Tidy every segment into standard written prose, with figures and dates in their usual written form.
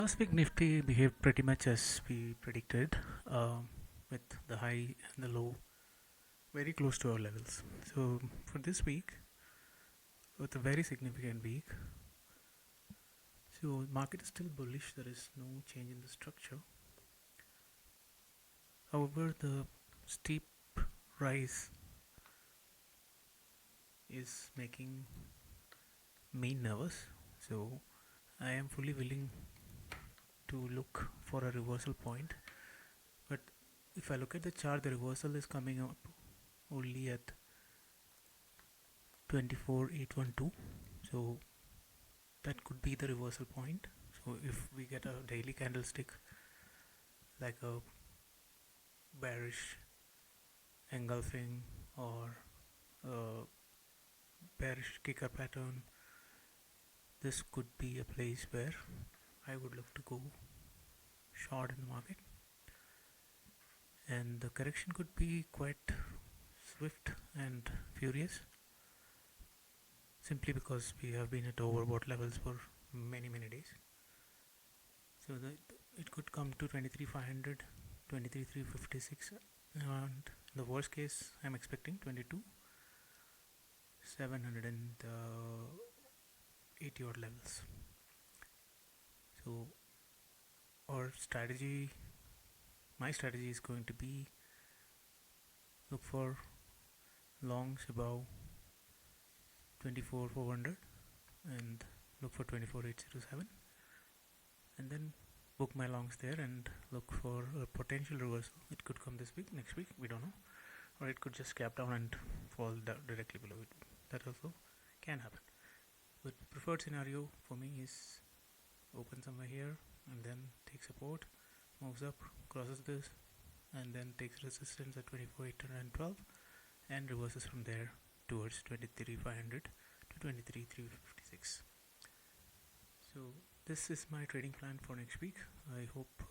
Last week Nifty behaved pretty much as we predicted, with the high and the low very close to our levels. So for this week, with a very significant week, so market is still bullish. There is no change in the structure. However, the steep rise is making me nervous. So I am fully willing to look for a reversal point, but if I look at the chart, the reversal is coming up only at 24,812. So that could be the reversal point. So if we get a daily candlestick like a bearish engulfing or a bearish kicker pattern, this could be a place where I would look to go short in the market, and the correction could be quite swift and furious, simply because we have been at overbought levels for many days. So it could come to 23,500, 23,356, and the worst case I'm expecting 22,780 odd levels. So my strategy is going to be look for longs above 24,400 and look for 24,807, and then book my longs there and look for a potential reversal. It could come this week, next week, we don't know, or it could just gap down and fall directly below it. That also can happen. But preferred scenario for me is open somewhere here and then take support, moves up, crosses this, and then takes resistance at 24,812 and reverses from there towards 23,500 to 23,356. So this is my trading plan for next week. I hope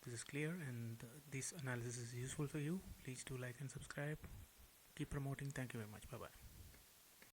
this is clear and this analysis is useful for you. Please do like and subscribe. Keep promoting. Thank you very much. Bye bye.